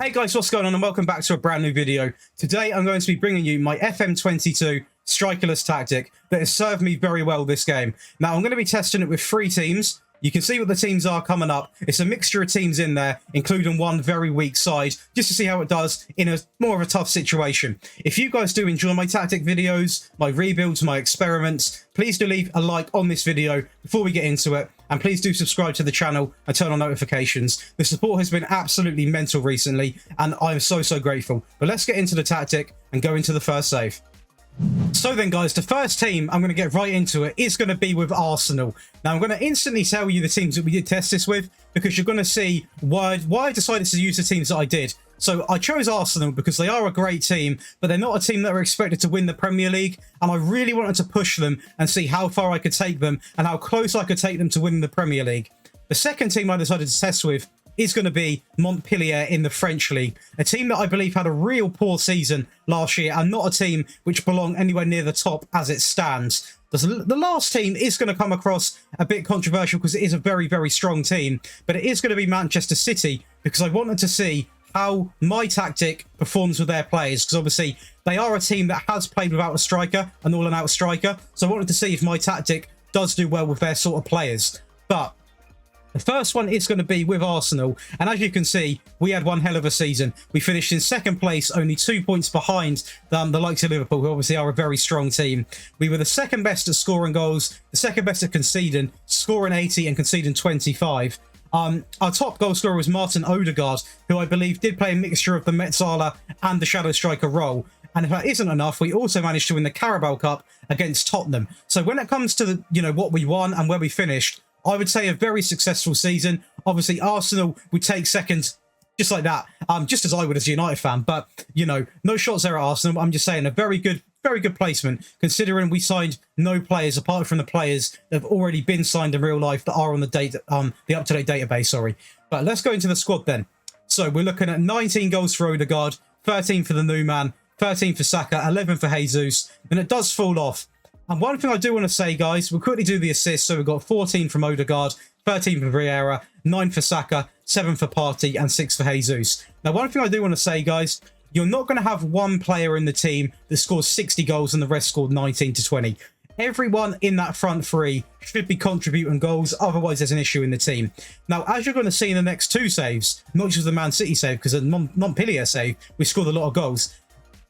Hey guys, what's going on, and welcome back to a brand new video. Today I'm going to be bringing you my FM22 strikerless tactic that has served me very well this game. Now I'm going to be testing it with 3 teams. You can see what the teams are coming up. It's a mixture of teams in there, including one very weak side, just to see how it does in a more of a tough situation. If you guys do enjoy my tactic videos, my rebuilds, my experiments, please do leave a like on this video before we get into it. And please do subscribe to the channel and turn on notifications. The support has been absolutely mental recently, and I'm so grateful. But let's get into the tactic and go into the first save. So then guys, the first team, I'm going to get right into it, is going to be with Arsenal. Now I'm going to instantly tell you the teams that we did test this with, because you're going to see why I decided to use the teams that I did. So I chose Arsenal because they are a great team, but they're not a team that are expected to win the Premier League, and I really wanted to push them and see how far I could take them and how close I could take them to winning the Premier League. The second team I decided to test with is going to be Montpellier in the French League, a team that I believe had a real poor season last year and not a team which belong anywhere near the top as it stands. The last team is going to come across a bit controversial because it is a very strong team, but it is going to be Manchester City because I wanted to see how my tactic performs with their players, because obviously they are a team that has played without a striker, an all-and-out striker, so I wanted to see if my tactic does do well with their sort of players. But the first one is going to be with Arsenal, and as you can see, we had one hell of a season. We finished in second place, only 2 points behind the likes of Liverpool, who obviously are a very strong team. We were the second best at scoring goals, the second best at conceding, scoring 80 and conceding 25. Our top goal scorer was Martin Odegaard, who I believe did play a mixture of the Metzala and the shadow striker role. And if that isn't enough, we also managed to win the Carabao Cup against Tottenham. So when it comes to what we won and where we finished, I would say a very successful season. Obviously, Arsenal would take second just like that, just as I would as a United fan. But, no shots there at Arsenal. I'm just saying a very good placement, considering we signed no players apart from the players that have already been signed in real life that are on the up-to-date database, sorry. But let's go into the squad then. So we're looking at 19 goals for Odegaard, 13 for the new man, 13 for Saka, 11 for Jesus, and it does fall off. And one thing I do want to say, guys, we'll quickly do the assists. So we've got 14 from Odegaard, 13 for Vieira, 9 for Saka, 7 for Partey, and 6 for Jesus. Now, one thing I do want to say, guys, you're not going to have one player in the team that scores 60 goals and the rest scored 19 to 20. Everyone in that front three should be contributing goals, otherwise there's an issue in the team. Now, as you're going to see in the next 2 saves, not just the Man City save, because the Montpellier save, we scored a lot of goals.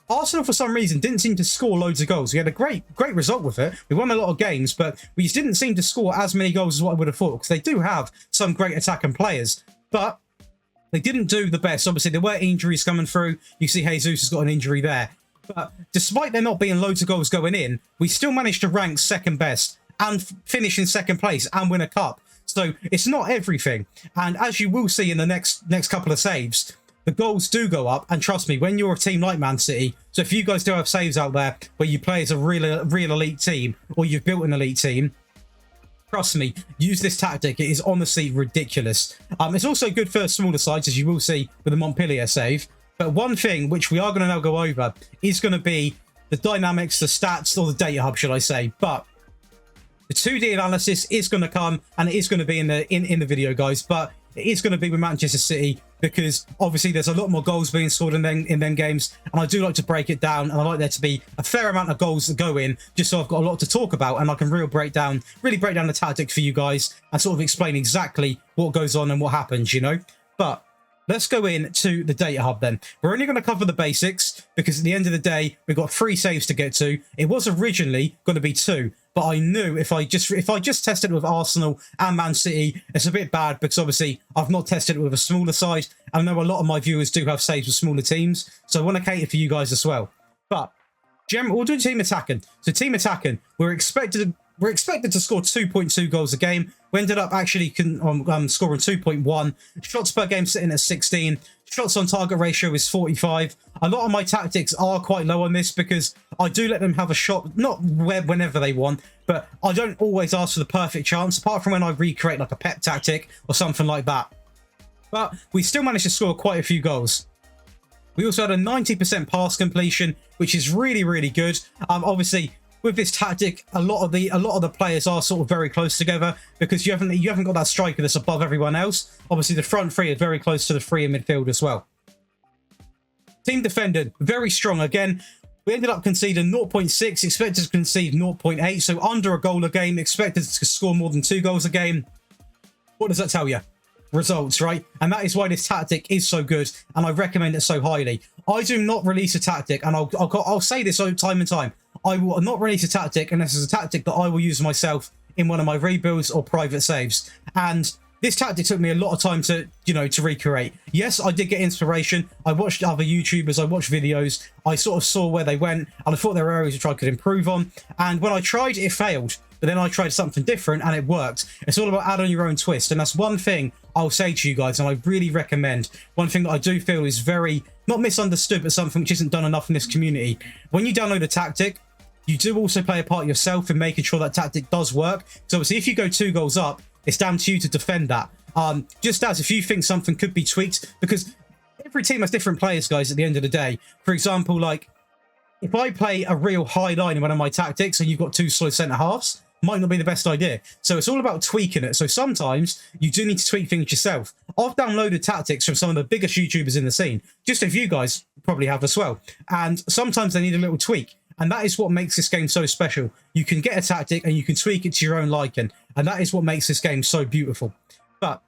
Arsenal, for some reason, didn't seem to score loads of goals. We had a great result with it. We won a lot of games, but we just didn't seem to score as many goals as what I would have thought, because they do have some great attacking players. But they didn't do the best. Obviously, there were injuries coming through. You see Jesus has got an injury there. But despite there not being loads of goals going in, we still managed to rank second best and finish in second place and win a cup. So it's not everything. And as you will see in the next couple of saves, the goals do go up, and trust me, when you're a team like Man City, so if you guys do have saves out there where you play as a real elite team, or you've built an elite team, trust me, use this tactic. It is honestly ridiculous. It's also good for smaller sides, as you will see with the Montpellier save. But one thing which we are going to now go over is going to be the dynamics, the stats, or the data hub, should I say. But the 2D analysis is going to come, and it is going to be in the video, guys. But it is going to be with Manchester City, because obviously there's a lot more goals being scored in them games, and I do like to break it down, and I like there to be a fair amount of goals that go in, just so I've got a lot to talk about, and I can really break down the tactic for you guys and sort of explain exactly what goes on and what happens, But let's go into the data hub then. We're only going to cover the basics, because at the end of the day, we've got 3 saves to get to. It was originally going to be 2, but I knew if I just tested it with Arsenal and Man City, it's a bit bad, because obviously I've not tested it with a smaller side. I know a lot of my viewers do have saves with smaller teams, so I want to cater for you guys as well. But we'll do team attacking. So team attacking, we're expected to score 2.2 goals a game. We ended up actually scoring 2.1. Shots per game sitting at 16. Shots on target ratio is 45. A lot of my tactics are quite low on this, because I do let them have a shot, not whenever they want, but I don't always ask for the perfect chance, apart from when I recreate like a pep tactic or something like that. But we still managed to score quite a few goals. We also had a 90% pass completion, which is really good. Obviously, with this tactic, a lot of the players are sort of very close together, because you haven't got that striker that's above everyone else. Obviously, the front three are very close to the three in midfield as well. Team defended, very strong. Again, we ended up conceding 0.6, expected to concede 0.8, so under a goal a game, expected to score more than 2 goals a game. What does that tell you? Results, right? And that is why this tactic is so good, and I recommend it so highly. I do not release a tactic, and I'll say this time and time. I will not release a tactic unless it's a tactic that I will use myself in one of my rebuilds or private saves. And this tactic took me a lot of time to, to recreate. Yes, I did get inspiration. I watched other YouTubers, I watched videos, I sort of saw where they went, and I thought there were areas which I could improve on. And when I tried, it failed. But then I tried something different and it worked. It's all about adding your own twist. And that's one thing I'll say to you guys, and I really recommend. One thing that I do feel is very, not misunderstood, but something which isn't done enough in this community. When you download a tactic, you do also play a part yourself in making sure that tactic does work. So obviously, if you go 2 goals up, it's down to you to defend that. Just as if you think something could be tweaked, because every team has different players, guys, at the end of the day. For example, like, if I play a real high line in one of my tactics and you've got 2 slow centre-halves, might not be the best idea. So it's all about tweaking it. So sometimes you do need to tweak things yourself. I've downloaded tactics from some of the biggest YouTubers in the scene, just as you guys probably have as well. And sometimes they need a little tweak. And that is what makes this game so special. You can get a tactic and you can tweak it to your own liking. And that is what makes this game so beautiful. But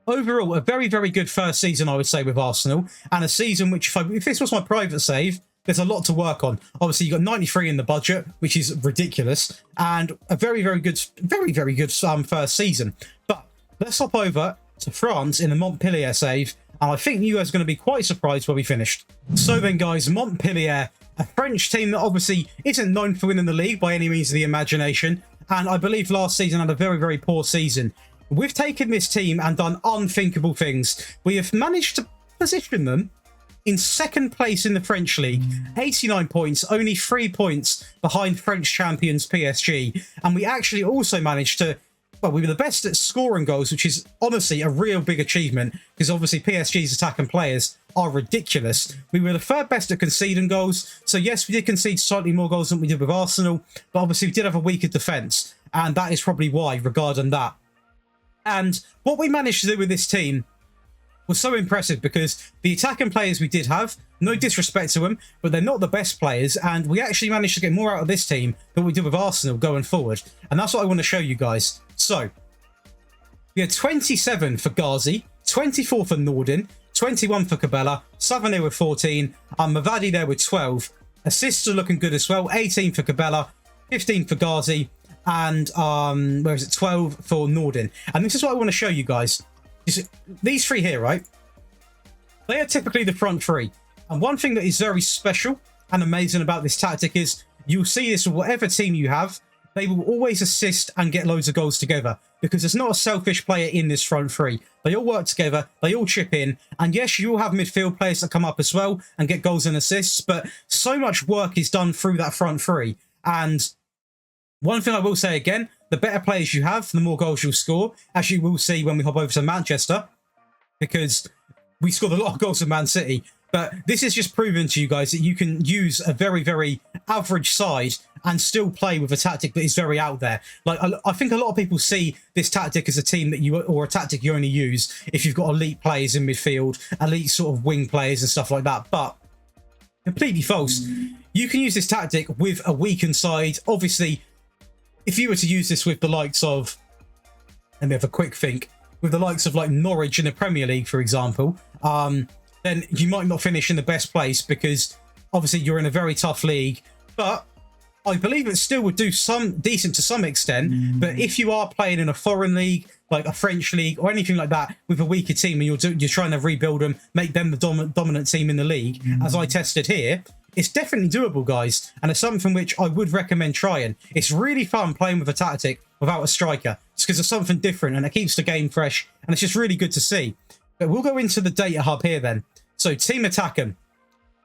overall, a very, very good first season, I would say, with Arsenal. And a season which, if this was my private save, there's a lot to work on. Obviously, you got 93 in the budget, which is ridiculous. And a very, very good first season. But let's hop over to France in the Montpellier save. And I think you guys are going to be quite surprised where we finished. So then, guys, Montpellier, a French team that obviously isn't known for winning the league by any means of the imagination. And I believe last season had a very, very poor season. We've taken this team and done unthinkable things. We have managed to position them in 2nd place in the French league, 89 points, only 3 points behind French champions PSG. And we actually also managed to, well, we were the best at scoring goals, which is honestly a real big achievement, because obviously PSG's attacking players are ridiculous. We were the 3rd best at conceding goals. So yes, we did concede slightly more goals than we did with Arsenal, but obviously we did have a weaker defence. And that is probably why, regarding that. And what we managed to do with this team was so impressive, because the attacking players we did have, no disrespect to them, but they're not the best players, and we actually managed to get more out of this team than we did with Arsenal going forward. And that's what I want to show you guys. So, we had 27 for Ghazi, 24 for Nordin, 21 for Cabela, Savane with 14, Mavadi there with 12. Assists are looking good as well, 18 for Cabela, 15 for Ghazi, and 12 for Nordin. And this is what I want to show you guys. These 3 here, right? They are typically the front 3. And one thing that is very special and amazing about this tactic is you'll see this with whatever team you have. They will always assist and get loads of goals together, because there's not a selfish player in this front 3. They all work together. They all chip in. And yes, you will have midfield players that come up as well and get goals and assists. But so much work is done through that front 3. And one thing I will say again, the better players you have, the more goals you'll score, as you will see when we hop over to Manchester, because we scored a lot of goals with Man City. But this is just proving to you guys that you can use a very, very average side and still play with a tactic that is very out there. Like, I think a lot of people see this tactic as a team that or a tactic you only use if you've got elite players in midfield, elite sort of wing players and stuff like that. But completely false. You can use this tactic with a weakened side. Obviously, if you were to use this with the likes of, let me have a quick think, with the likes of like Norwich in the Premier League, for example, then you might not finish in the best place, because obviously you're in a very tough league. But I believe it still would do some decent to some extent. But if you are playing in a foreign league, like a French league or anything like that, with a weaker team, and you're trying to rebuild them, make them the dominant team in the league, as I tested here, it's definitely doable, guys. And it's something which I would recommend trying. It's really fun playing with a tactic without a striker. It's because it's something different and it keeps the game fresh. And it's just really good to see. But we'll go into the data hub here then. So team attacking.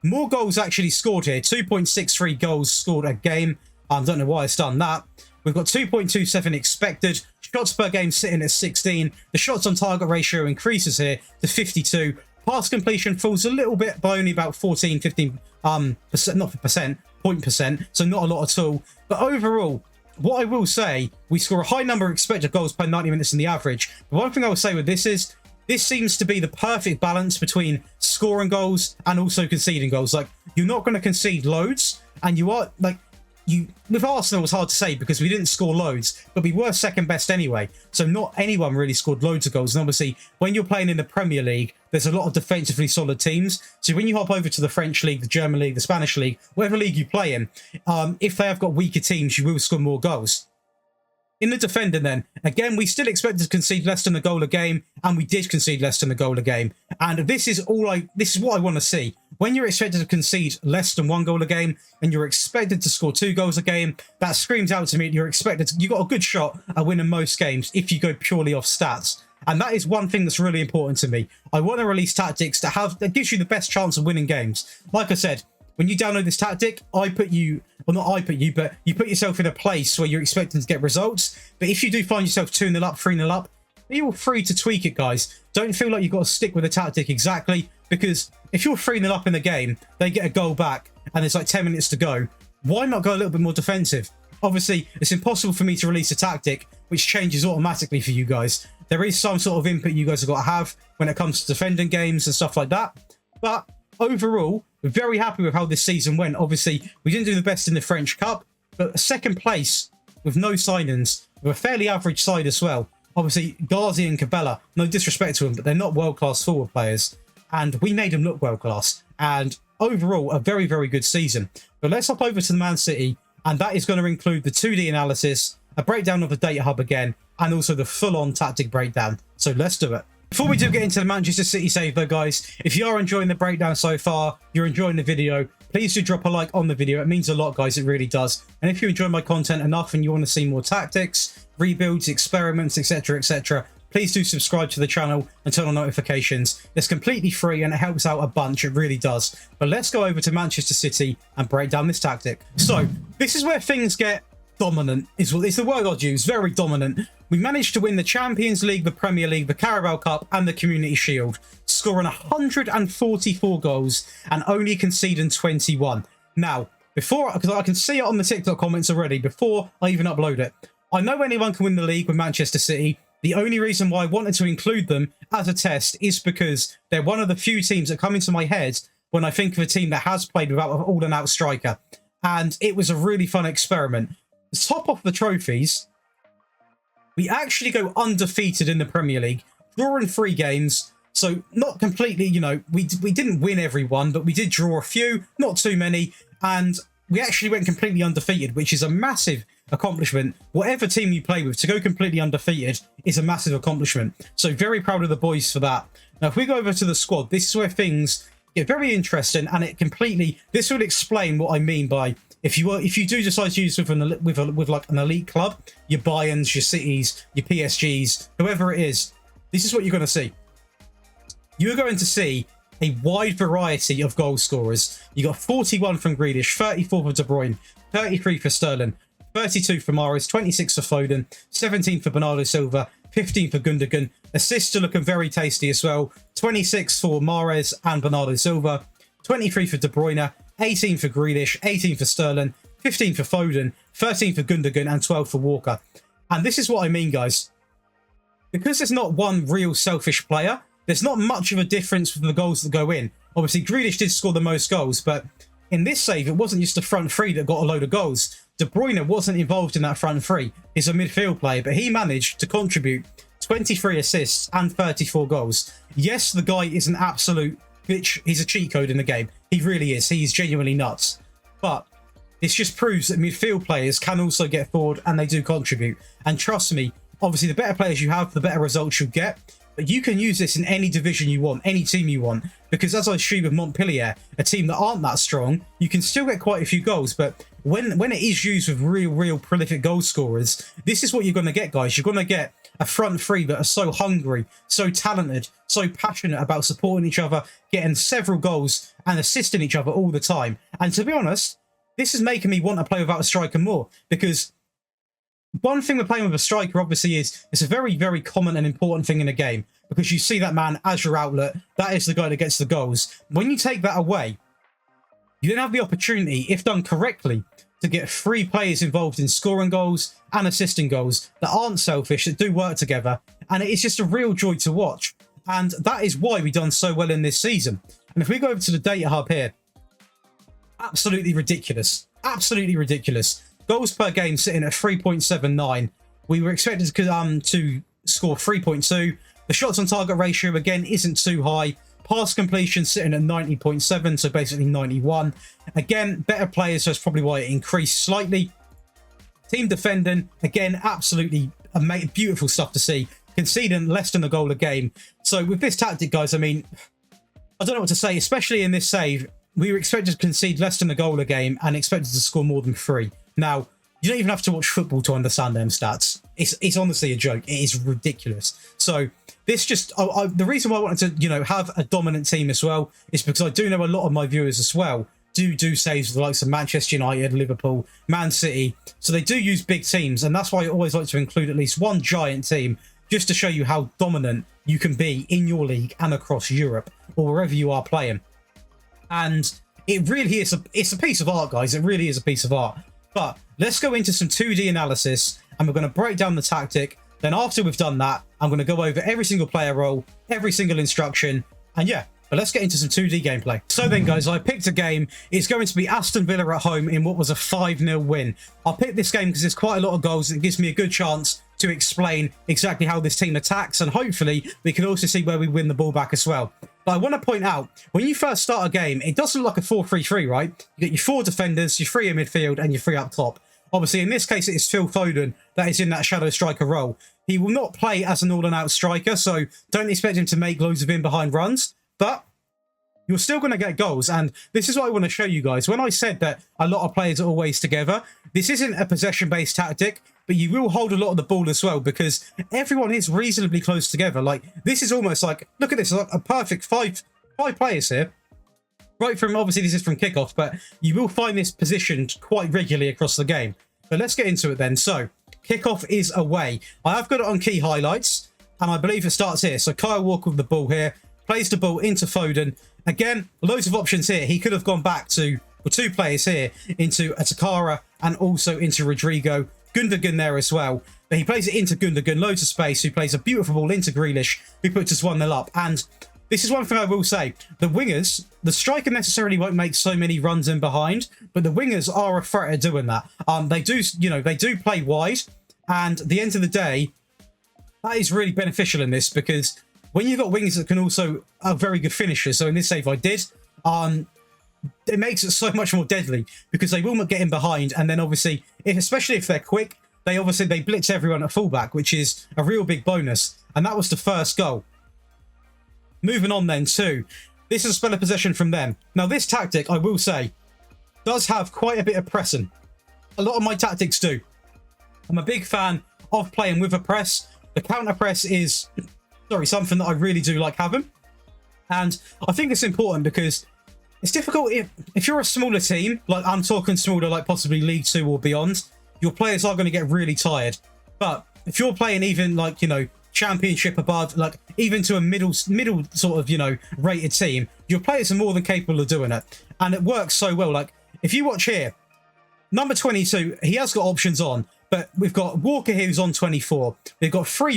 More goals actually scored here. 2.63 goals scored a game. I don't know why it's done that. We've got 2.27 expected. Shots per game sitting at 16. The shots on target ratio increases here to 52. Pass completion falls a little bit by only about 14, 15%, not point percent, so not a lot at all. But overall, what I will say, we score a high number of expected goals per 90 minutes in the average. But one thing I will say with this is, this seems to be the perfect balance between scoring goals and also conceding goals. Like, you're not going to concede loads, and you are, like, with Arsenal, it's hard to say because we didn't score loads, but we were second best anyway. So not anyone really scored loads of goals. And obviously, when you're playing in the Premier League, there's a lot of defensively solid teams. So when you hop over to the French League, the German League, the Spanish League, whatever league you play in, if they have got weaker teams, you will score more goals. In the defending then, again, we still expected to concede less than a goal a game, and we did concede less than a goal a game. And this is what I want to see. When you're expected to concede less than 1 goal a game, and you're expected to score 2 goals a game, that screams out to me you've got a good shot at winning most games if you go purely off stats. And that is one thing that's really important to me. I want to release tactics that gives you the best chance of winning games. Like I said, when you download this tactic, you put yourself in a place where you're expecting to get results. But if you do find yourself 2-0 up, 3-0 up, you're free to tweak it, guys. Don't feel like you've got to stick with the tactic exactly, because if you're 3-0 up in the game, they get a goal back, and there's like 10 minutes to go, why not go a little bit more defensive? Obviously, it's impossible for me to release a tactic which changes automatically for you guys. There is some sort of input you guys have got to have when it comes to defending games and stuff like that. But overall, we're very happy with how this season went. Obviously, we didn't do the best in the French Cup, but second place with no signings, with a fairly average side as well. Obviously, Ghazi and Cabela, no disrespect to them, but they're not world-class forward players. And we made them look world-class. And overall, a very, very good season. But let's hop over to the Man City, and that is going to include the 2D analysis, a breakdown of the data hub again, and also the full-on tactic breakdown. So let's do it. Before we do get into the Manchester City save though, guys, if you are enjoying the breakdown so far, you're enjoying the video, please do drop a like on the video. It means a lot, guys. It really does. And if you enjoy my content enough and you want to see more tactics, rebuilds, experiments, etc., etc., please do subscribe to the channel and turn on notifications. It's completely free and it helps out a bunch. It really does. But let's go over to Manchester City and break down this tactic. So this is where things get dominant, it's the word I'd use. Very dominant. We managed to win the Champions League, the Premier League, the Carabao Cup and the Community Shield, scoring 144 goals and only conceding 21. Now, because I can see it on the TikTok comments already before I even upload it, I know anyone can win the league with Manchester City. The only reason why I wanted to include them as a test is because they're one of the few teams that come into my head when I think of a team that has played without an all-and-out striker. And it was a really fun experiment. To top off the trophies, we actually go undefeated in the Premier League, drawing 3 games. So not completely, we didn't win every one, but we did draw a few, not too many. And we actually went completely undefeated, which is a massive accomplishment. Whatever team you play with, to go completely undefeated is a massive accomplishment. So very proud of the boys for that. Now, if we go over to the squad, this is where things get very interesting, and this will explain what I mean by if you do decide to use with like an elite club, your Bayerns, your Cities, your PSGs, whoever it is, this is what you're going to see. You're going to see a wide variety of goal scorers. You got 41 from Grealish, 34 for De Bruyne, 33 for Sterling, 32 for Mahrez, 26 for Foden, 17 for Bernardo Silva, 15 for Gundogan. Assists are looking very tasty as well. 26 for Mahrez and Bernardo Silva, 23 for De Bruyne, 18 for Grealish, 18 for Sterling, 15 for Foden, 13 for Gundogan, and 12 for Walker. And this is what I mean, guys. Because there's not one real selfish player, there's not much of a difference with the goals that go in. Obviously, Grealish did score the most goals, but in this save, it wasn't just the front three that got a load of goals. De Bruyne wasn't involved in that front three. He's a midfield player, but he managed to contribute 23 assists and 34 goals. Yes, the guy is an absolute bitch. He's a cheat code in the game. He really is. He's genuinely nuts. But this just proves that midfield players can also get forward and they do contribute. And trust me, obviously, the better players you have, the better results you'll get. But you can use this in any division you want, any team you want. Because as I showed with Montpellier, a team that aren't that strong, you can still get quite a few goals. But when it is used with real prolific goal scorers, this is what you're going to get, guys. You're going to get a front three that are so hungry, so talented, so passionate about supporting each other, getting several goals and assisting each other all the time. And to be honest, this is making me want to play without a striker more, because one thing with playing with a striker, obviously, is it's a very, very common and important thing in a game, because you see that man as your outlet. That is the guy that gets the goals. When you take that away, you then have the opportunity, if done correctly, to get 3 players involved in scoring goals and assisting goals that aren't selfish, that do work together. And it is just a real joy to watch. And that is why we've done so well in this season. And if we go over to the data hub here, absolutely ridiculous. Absolutely ridiculous. Goals per game sitting at 3.79. We were expected to score 3.2. The shots on target ratio, again, isn't too high. Pass completion sitting at 90.7, so basically 91. Again, better players, so that's probably why it increased slightly. Team defending, again, absolutely beautiful stuff to see. Conceding less than a goal a game. So with this tactic, guys, I mean, I don't know what to say, especially in this save. We were expected to concede less than a goal a game and expected to score more than 3. Now, you don't even have to watch football to understand them stats. It's honestly a joke. It is ridiculous. So this just, the reason why I wanted to, have a dominant team as well is because I do know a lot of my viewers as well do saves with the likes of Manchester United, Liverpool, Man City. So they do use big teams, and that's why I always like to include at least one giant team just to show you how dominant you can be in your league and across Europe or wherever you are playing. And it really is it's a piece of art, guys. It really is a piece of art. But let's go into some 2D analysis, and we're going to break down the tactic. Then after we've done that, I'm going to go over every single player role, every single instruction, and yeah. But let's get into some 2D gameplay. So then, guys, I picked a game. It's going to be Aston Villa at home in what was a 5-0 win. I picked this game because there's quite a lot of goals, and it gives me a good chance to explain exactly how this team attacks, and hopefully we can also see where we win the ball back as well. But I want to point out, when you first start a game, it does look like a 4-3-3, right? You get your 4 defenders, your 3 in midfield, and your 3 up top. Obviously, in this case, it is Phil Foden that is in that shadow striker role. He will not play as an all-and-out striker, so don't expect him to make loads of in-behind runs, but you're still going to get goals. And this is what I want to show you guys. When I said that a lot of players are always together, this isn't a possession-based tactic, but you will hold a lot of the ball as well because everyone is reasonably close together. Like, this is almost like, look at this, like a perfect five players here. Right from, obviously this is from kickoff, but you will find this positioned quite regularly across the game. But let's get into it then. So, kickoff is away. I have got it on key highlights, and I believe it starts here. So Kyle Walker with the ball here, plays the ball into Foden. Again, loads of options here. He could have gone back to, well, 2 players here, into Atakara and also into Rodrigo. Gundogan there as well. But he plays it into Gundogan, loads of space, who plays a beautiful ball into Grealish, who puts us 1-0 up. And this is one thing I will say. The wingers, the striker necessarily won't make so many runs in behind, but the wingers are a threat at doing that. They do play wide, and at the end of the day, that is really beneficial in this because when you've got wingers that can also are very good finishers, so in this save I did, it makes it so much more deadly because they will not get in behind, and then obviously, especially if they're quick, they blitz everyone at fullback, which is a real big bonus, and that was the first goal. Moving on then to, this is a spell of possession from them. Now this tactic, I will say, does have quite a bit of pressing. A lot of my tactics do. I'm a big fan of playing with a press. The counter press is something that I really do like having. And I think it's important because it's difficult if you're a smaller team, like I'm talking smaller, like possibly League 2 or beyond, your players are going to get really tired. But if you're playing even like, championship above, like even to a middle sort of, rated team, your players are more than capable of doing it. And it works so well. Like if you watch here, number 22, he has got options on, but we've got Walker here who's on 24. We've got 4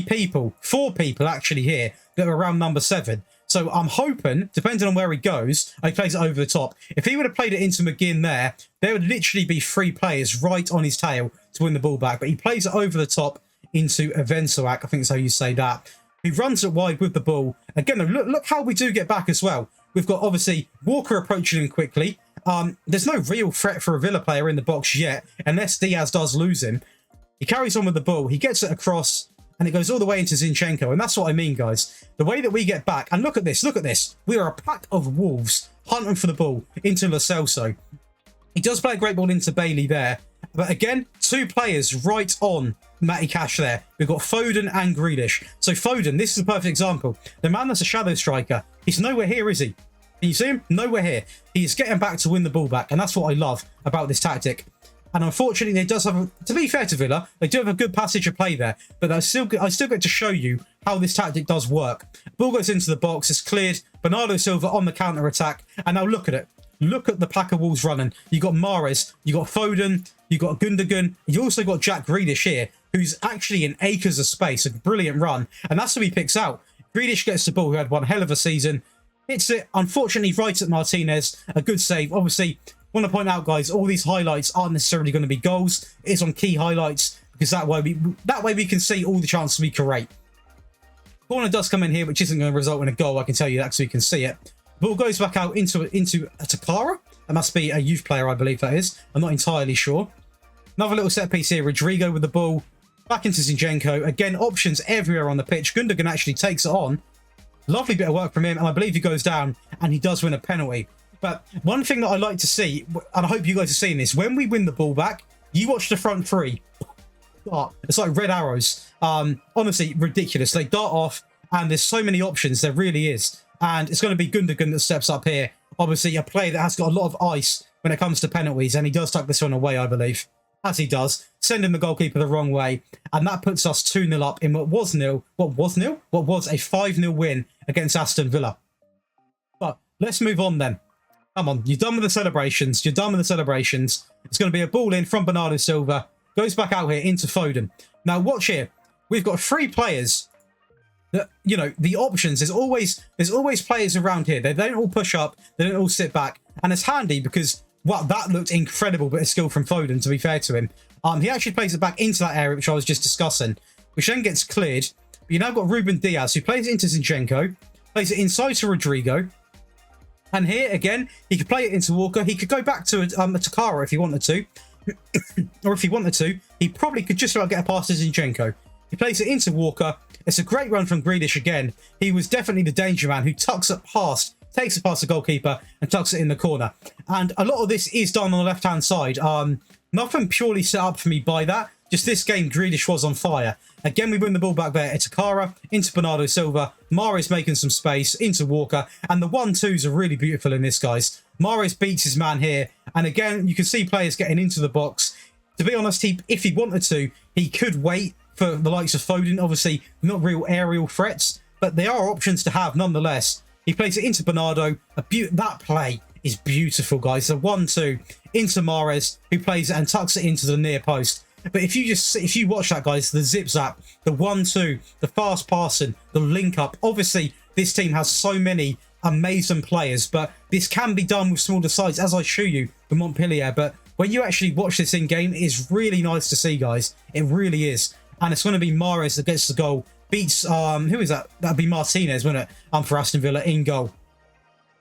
people actually here that are around number 7. So I'm hoping, depending on where he goes, he plays it over the top. If he would have played it into McGinn there would literally be 3 players right on his tail to win the ball back. But he plays it over the top into INVINCIBLE, I think is how you say that. He runs it wide with the ball. Again, look how we do get back as well. We've got, obviously, Walker approaching him quickly. There's no real threat for a Villa player in the box yet, unless Diaz does lose him. He carries on with the ball. He gets it across, and it goes all the way into Zinchenko. And that's what I mean, guys. The way that we get back, and look at this. We are a pack of wolves hunting for the ball into Lo Celso. He does play a great ball into Bailey there. But again, 2 players right on Matty Cash there. We've got Foden and Grealish. So Foden, this is a perfect example. The man that's a shadow striker, he's nowhere here, is he? Can you see him? Nowhere here. He's getting back to win the ball back. And that's what I love about this tactic. And unfortunately, they does have, to be fair to Villa, they do have a good passage of play there. But I still get to show you how this tactic does work. Ball goes into the box, it's cleared. Bernardo Silva on the counter attack. And now look at it. Look at the pack of wolves running. You got Mahrez, you got Foden, you got Gundogan. You also got Jack Grealish here, who's actually in acres of space. A brilliant run. And that's who he picks out. Grealish gets the ball, who had one hell of a season. Hits it, unfortunately, right at Martinez. A good save. Obviously, want to point out, guys, all these highlights aren't necessarily going to be goals. It's on key highlights, because that way we can see all the chances we create. Corner does come in here, which isn't going to result in a goal. I can tell you that, so you can see it. Ball goes back out into a Takara. That must be a youth player, I believe that is. I'm not entirely sure. Another little set piece here. Rodrigo with the ball. Back into Zinchenko. Again, options everywhere on the pitch. Gundogan actually takes it on. Lovely bit of work from him, and I believe he goes down, and he does win a penalty. But one thing that I like to see, and I hope you guys are seeing this, when we win the ball back, you watch the front three. Oh, it's like red arrows. Honestly, ridiculous. They dart off, and there's so many options. There really is. And it's going to be Gundogan that steps up here. Obviously, a player that has got a lot of ice when it comes to penalties, and he does tuck this one away, I believe. As he does, sending the goalkeeper the wrong way. And that puts us 2-0 up in what was a 5-0 win against Aston Villa. But let's move on then. Come on, you're done with the celebrations. You're done with the celebrations. It's going to be a ball in from Bernardo Silva. Goes back out here into Foden. Now, watch here. We've got 3 players that, you know, the options. There's always players around here. They don't all push up. They don't all sit back. And it's handy because, wow, that looked incredible bit of skill from Foden, to be fair to him. He actually plays it back into that area, which I was just discussing, which then gets cleared. But you now got Ruben Diaz, who plays it into Zinchenko, plays it inside to Rodrigo. And here, again, he could play it into Walker. He could go back to a Takara if he wanted to. Or if he wanted to, he probably could just about get a pass to Zinchenko. He plays it into Walker. It's a great run from Grealish again. He was definitely the danger man who tucks it past, takes it past the goalkeeper and tucks it in the corner. And a lot of this is done on the left-hand side. Nothing purely set up for me by that. Just this game, Grealish was on fire. Again, we win the ball back there. It's Takara into Bernardo Silva. Mahrez making some space into Walker. And the 1-2s are really beautiful in this, guys. Mahrez beats his man here. And again, you can see players getting into the box. To be honest, if he wanted to, he could wait for the likes of Foden. Obviously, not real aerial threats, but they are options to have nonetheless. He plays it into Bernardo. That play is beautiful, guys. The 1-2 into Mahrez, who plays it and tucks it into the near post. But if you watch that, guys, the zip-zap, the 1-2, the fast passing, the link-up. Obviously, this team has so many amazing players, but this can be done with smaller sides, as I show you for Montpellier. But when you actually watch this in-game, it's really nice to see, guys. It really is. And it's going to be Mahrez that gets the goal. Beats, who is that? That'd be Martinez, wouldn't it? For Aston Villa in goal.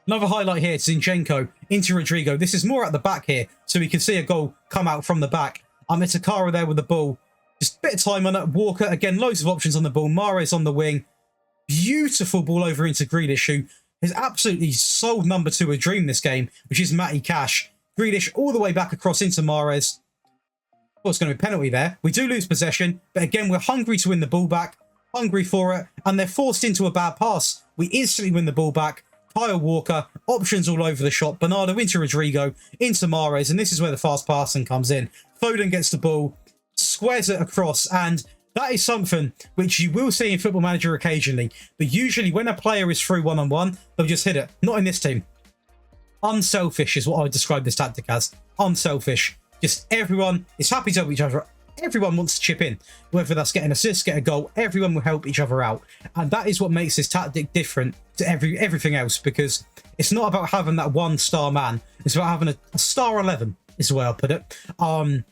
Another highlight here, Zinchenko into Rodrigo. This is more at the back here, so we can see a goal come out from the back. It's Takara there with the ball. Just a bit of time on it. Walker, again, loads of options on the ball. Mahrez on the wing. Beautiful ball over into Grealish, who has absolutely sold number 2 a dream this game, which is Matty Cash. Grealish all the way back across into Mahrez. Well, it's going to be a penalty there. We do lose possession, but again, we're hungry to win the ball back. Hungry for it, and they're forced into a bad pass. We instantly win the ball back. Kyle Walker, options all over the shop. Bernardo into Rodrigo, into Mahrez, and this is where the fast passing comes in. Foden gets the ball, squares it across, and that is something which you will see in Football Manager occasionally. But usually when a player is through one-on-one, they'll just hit it. Not in this team. Unselfish is what I would describe this tactic as. Unselfish. Just everyone is happy to help each other. Everyone wants to chip in. Whether that's get an assist, get a goal, everyone will help each other out. And that is what makes this tactic different to everything else, because it's not about having that 1-star man. It's about having a star 11, is the way I'll put it. And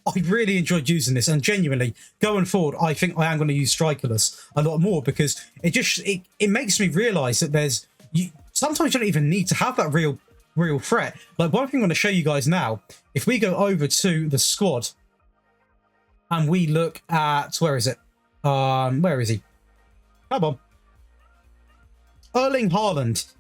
I really enjoyed using this, and genuinely, going forward, I think I am going to use Strikerless a lot more, because it makes me realise that sometimes you don't even need to have that real threat. Like, one thing I'm going to show you guys now, if we go over to the squad and we look at, where is it? Where is he? Come on. Erling Haaland.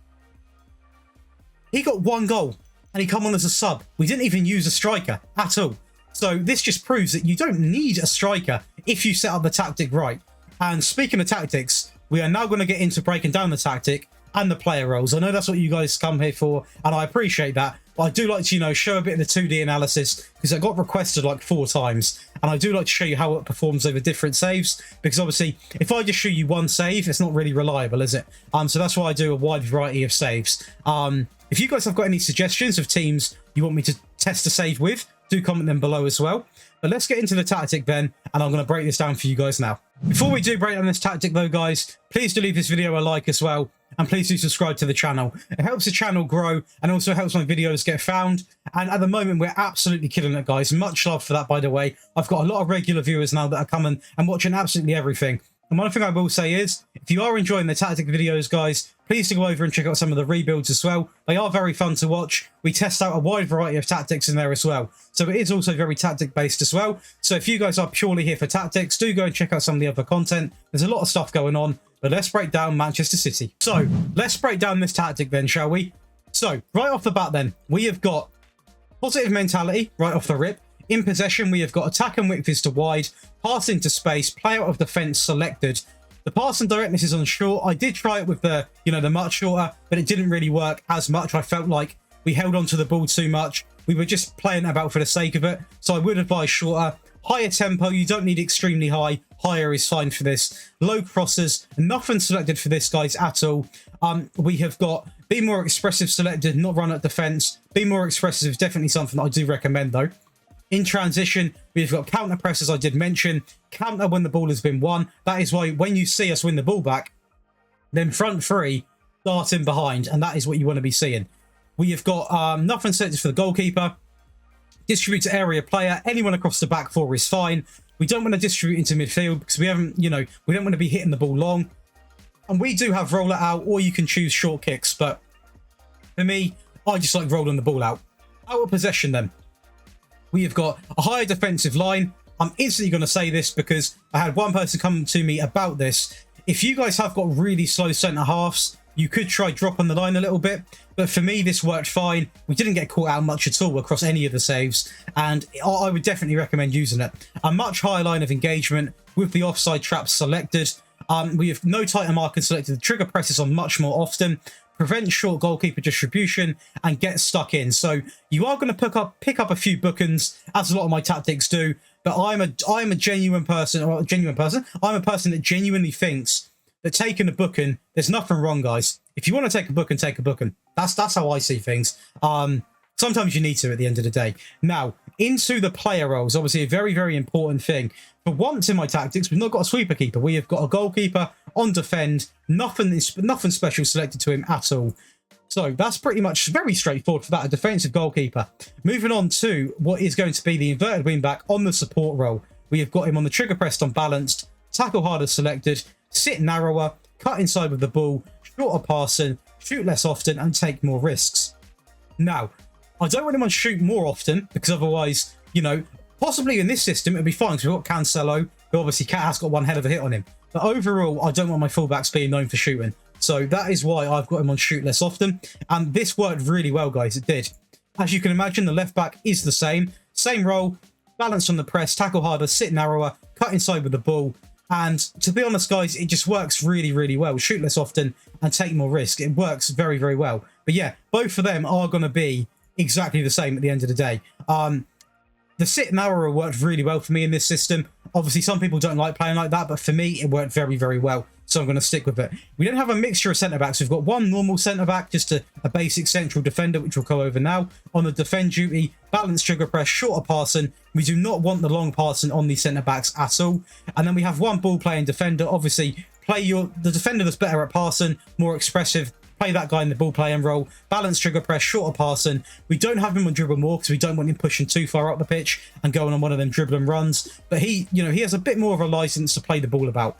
He got 1 goal and he come on as a sub. We didn't even use a striker at all. So this just proves that you don't need a striker if you set up the tactic right. And speaking of tactics, we are now going to get into breaking down the tactic and the player roles. I know that's what you guys come here for, and I appreciate that. But I do like to, show a bit of the 2D analysis, because it got requested like 4 times. And I do like to show you how it performs over different saves, because obviously, if I just show you one save, it's not really reliable, is it? So that's why I do a wide variety of saves. If you guys have got any suggestions of teams you want me to test a save with, do comment them below as well. But let's get into the tactic then, and I'm going to break this down for you guys now. Before we do break down this tactic though, guys, please do leave this video a like as well, and please do subscribe to the channel. It helps the channel grow and also helps my videos get found. And at the moment, we're absolutely killing it, guys. Much love for that, by the way. I've got a lot of regular viewers now that are coming and watching absolutely everything. And one thing I will say is, if you are enjoying the tactic videos, guys, please do go over and check out some of the rebuilds as well. They are very fun to watch. We test out a wide variety of tactics in there as well. So it is also very tactic based as well. So if you guys are purely here for tactics, do go and check out some of the other content. There's a lot of stuff going on, but let's break down Manchester City. So let's break down this tactic then, shall we? So right off the bat then, we have got positive mentality right off the rip. In possession, we have got attack and width is to wide, pass into space, play out of defence selected. The pass and directness is on short. I did try it with the, the much shorter, but it didn't really work as much. I felt like we held on to the ball too much. We were just playing about for the sake of it. So I would advise shorter. Higher tempo, you don't need extremely high. Higher is fine for this. Low crosses, nothing selected for this, guys, at all. We have got be more expressive selected, not run at defence. Be more expressive is definitely something that I do recommend, though. In transition, we've got counter press, as I did mention. Counter when the ball has been won. That is why when you see us win the ball back, then front three, start in behind. And that is what you want to be seeing. We have got nothing selected for the goalkeeper. Distribute to area player. Anyone across the back four is fine. We don't want to distribute into midfield because we haven't, we don't want to be hitting the ball long. And we do have roller out, or you can choose short kicks. But for me, I just like rolling the ball out. Out of possession then. We have got a higher defensive line. I'm instantly going to say this because I had one person come to me about this. If you guys have got really slow centre halves, you could try dropping the line a little bit. But for me, this worked fine. We didn't get caught out much at all across any of the saves. And I would definitely recommend using it. A much higher line of engagement with the offside traps selected. We have no tighter marker selected. The trigger presses on much more often. Prevent short goalkeeper distribution and get stuck in. So you are going to pick up a few bookings, as a lot of my tactics do. But I'm a genuine person, or a genuine person. I'm a person that genuinely thinks that taking a booking, there's nothing wrong, guys. If you want to take a booking, take a booking. That's how I see things. Sometimes you need to at the end of the day. Now, into the player roles, obviously a very, very important thing. For once in my tactics, we've not got a sweeper keeper. We have got a goalkeeper on defend. Nothing special selected to him at all. So that's pretty much very straightforward for that, a defensive goalkeeper. Moving on to what is going to be the inverted wingback on the support role. We have got him on the trigger pressed on balanced, tackle harder selected, sit narrower, cut inside with the ball, shorter passing, shoot less often, and take more risks. Now, I don't want him on shoot more often because otherwise, possibly in this system it'd be fine because we've got Cancelo, who obviously has got one hell of a hit on him. But overall, I don't want my fullbacks being known for shooting. So that is why I've got him on shoot less often. And this worked really well, guys. It did. As you can imagine, the left back is the same. Same role, balance on the press, tackle harder, sit narrower, cut inside with the ball. And to be honest, guys, it just works really, really well. Shoot less often and take more risk. It works very, very well. But yeah, both of them are going to be exactly the same at the end of the day. The sit narrower worked really well for me in this system. Obviously, some people don't like playing like that, but for me, it worked very, very well. So I'm going to stick with it. We don't have a mixture of centre-backs. We've got one normal centre-back, just a basic central defender, which we'll go over now. On the defend duty, balanced trigger press, shorter passing. We do not want the long passing on these centre-backs at all. And then we have one ball-playing defender. Obviously, the defender that's better at passing, more expressive. Play that guy in the ball-playing role. Balanced trigger press, shorter passing. We don't have him on dribble more because we don't want him pushing too far up the pitch and going on one of them dribbling runs. But he has a bit more of a license to play the ball about.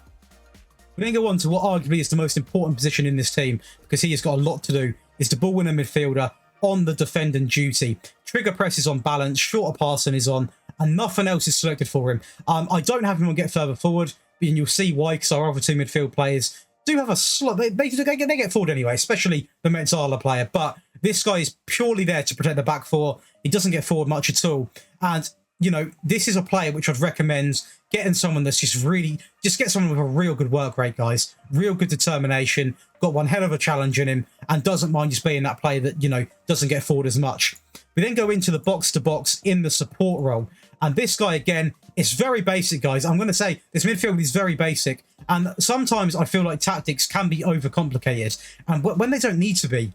We then go on to what arguably is the most important position in this team, because he has got a lot to do, is the ball winner midfielder on the defending duty. Trigger press is on balance, shorter passing is on, and nothing else is selected for him. I don't have him on get further forward, and you'll see why, because our other two midfield players do have a slot. They get forward anyway, especially the Metzala player, but this guy is purely there to protect the back four. He doesn't get forward much at all. And this is a player which I'd recommend getting someone that's just get someone with a real good work rate, guys. Real good determination, got one hell of a challenge in him, and doesn't mind just being that player that, doesn't get forward as much. We then go into the box-to-box in the support role. And this guy, again, is very basic, guys. I'm going to say this midfield is very basic. And sometimes I feel like tactics can be overcomplicated. And when they don't need to be,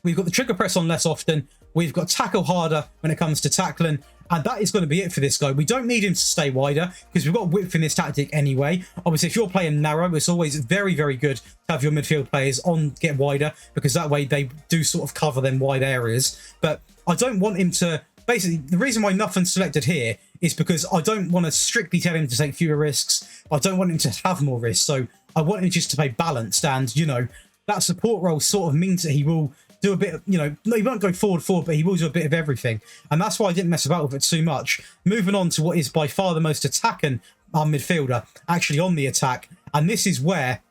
we've got the trigger press on less often. We've got tackle harder when it comes to tackling. And that is going to be it for this guy. We don't need him to stay wider because we've got width in this tactic anyway. Obviously, if you're playing narrow, it's always very, very good to have your midfield players get wider, because that way they do sort of cover them wide areas. But I don't want him to... Basically, the reason why nothing's selected here is because I don't want to strictly tell him to take fewer risks. I don't want him to have more risks. So I want him just to play balanced. And, you know, that support role sort of means that he will do a bit of, you know, no, he won't go forward, but he will do a bit of everything. And that's why I didn't mess about with it too much. Moving on to what is by far the most attacking midfielder actually on the attack. And this is where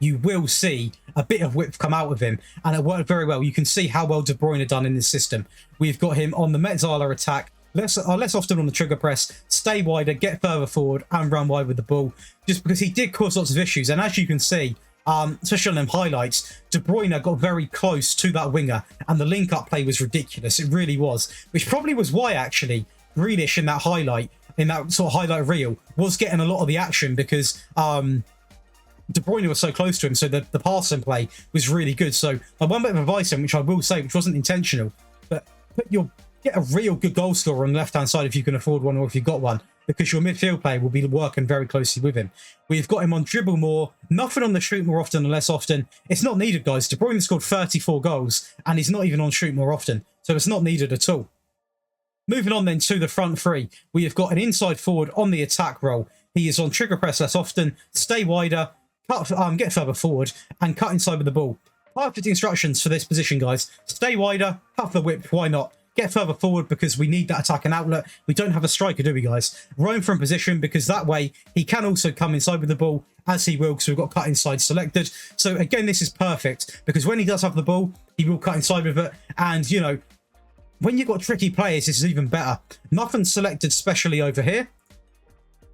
you will see a bit of width come out of him, and it worked very well. You can see how well De Bruyne done in this system. We've got him on the Metzala attack, less often on the trigger press, stay wider, get further forward, and run wide with the ball, just because he did cause lots of issues. And as you can see, especially on them highlights, De Bruyne got very close to that winger, and the link-up play was ridiculous. It really was, which probably was why, actually, Grealish in that highlight, in that sort of highlight reel, was getting a lot of the action, because De Bruyne was so close to him, so the passing play was really good. So one bit of advice, which I will say, which wasn't intentional, but get a real good goal scorer on the left-hand side if you can afford one, or if you've got one, because your midfield player will be working very closely with him. We've got him on dribble more, nothing on the shoot more often and less often. It's not needed, guys. De Bruyne scored 34 goals, and he's not even on shoot more often, so it's not needed at all. Moving on then to the front three, we have got an inside forward on the attack role. He is on trigger press less often, stay wider, get further forward, and cut inside with the ball. Perfect instructions for this position, guys. Stay wider, cut the width, why not? Get further forward because we need that attack and outlet. We don't have a striker, do we, guys? Roam from position, because that way he can also come inside with the ball, as he will, because we've got cut inside selected. So again, this is perfect, because when he does have the ball, he will cut inside with it. And, you know, when you've got tricky players, this is even better. Nothing selected specially over here.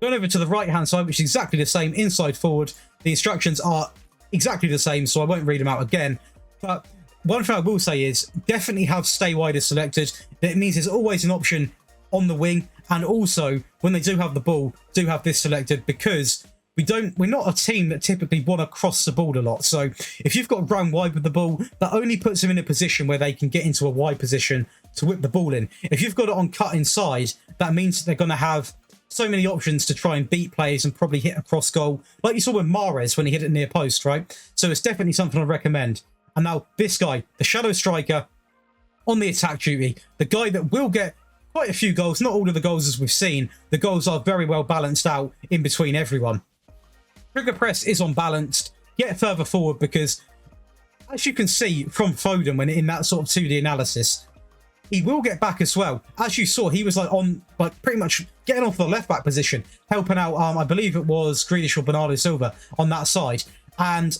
Going over to the right-hand side, which is exactly the same, inside forward. The instructions are exactly the same, so I won't read them out again. But one thing I will say is definitely have stay wider selected. That means there's always an option on the wing, and also when they do have the ball, do have this selected, because we're not a team that typically want to cross the ball a lot. So if you've got run wide with the ball, that only puts them in a position where they can get into a wide position to whip the ball in. If you've got it on cut inside, that means they're going to have so many options to try and beat players and probably hit a cross goal, like you saw with Mahrez when he hit it near post, right? So it's definitely something I recommend. And now this guy, the shadow striker on the attack duty, the guy that will get quite a few goals, not all of the goals as we've seen. The goals are very well balanced out in between everyone. Trigger press is unbalanced. Get further forward, because as you can see from Foden when in that sort of 2D analysis, he will get back as well. As you saw, he was like pretty much getting off the left back position, helping out, I believe it was Grealish or Bernardo Silva on that side. And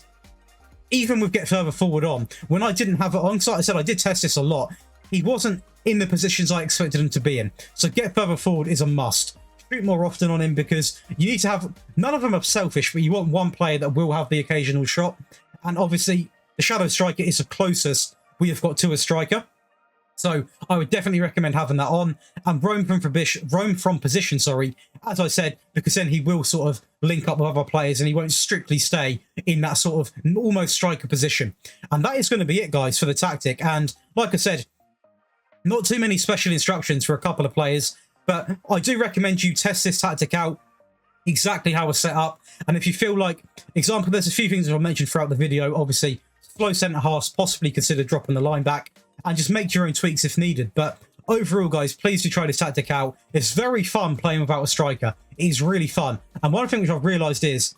even with get further forward on, when I didn't have it on, so I said I did test this a lot, he wasn't in the positions I expected him to be in. So get further forward is a must. Shoot more often on him, because you need to have, none of them are selfish, but you want one player that will have the occasional shot. And obviously the shadow striker is the closest we have got to a striker. So I would definitely recommend having that on, and roam from position, as I said, because then he will sort of link up with other players and he won't strictly stay in that sort of almost striker position. And that is going to be it, guys, for the tactic. And like I said, not too many special instructions for a couple of players, but I do recommend you test this tactic out exactly how it's set up. And if you feel like, example, there's a few things that I've mentioned throughout the video, obviously, slow centre halves, possibly consider dropping the line back, and just make your own tweaks if needed. But overall, guys, please do try this tactic out. It's very fun playing without a striker. It's really fun. And one thing which I've realised is,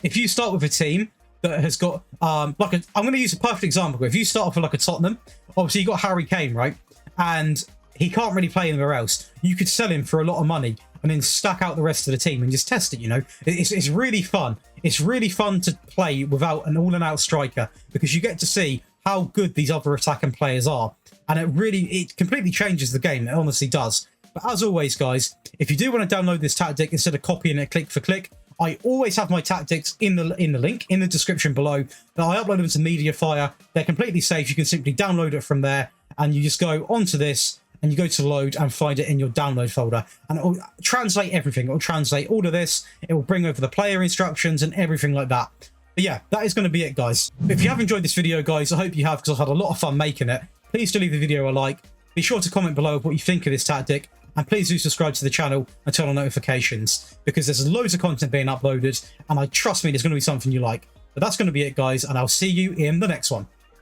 if you start with a team that has got, I'm going to use a perfect example. If you start off with like a Tottenham, obviously you've got Harry Kane, right? And he can't really play anywhere else. You could sell him for a lot of money and then stack out the rest of the team and just test it, you know? It's really fun. It's really fun to play without an all-and-out striker, because you get to see how good these other attacking players are. And it completely changes the game. It honestly does. But as always, guys, if you do want to download this tactic instead of copying it click for click, I always have my tactics in the link in the description below. That I upload them to Mediafire. They're completely safe. You can simply download it from there, and you just go onto this and you go to load and find it in your download folder, and it will translate everything. It will translate all of this. It will bring over the player instructions and everything like that. But yeah, that is going to be it, guys. If you have enjoyed this video, guys, I hope you have, because I've had a lot of fun making it. Please do leave the video a like. Be sure to comment below what you think of this tactic, and please do subscribe to the channel and turn on notifications, because there's loads of content being uploaded, and trust me, there's going to be something you like. But that's going to be it, guys, and I'll see you in the next one.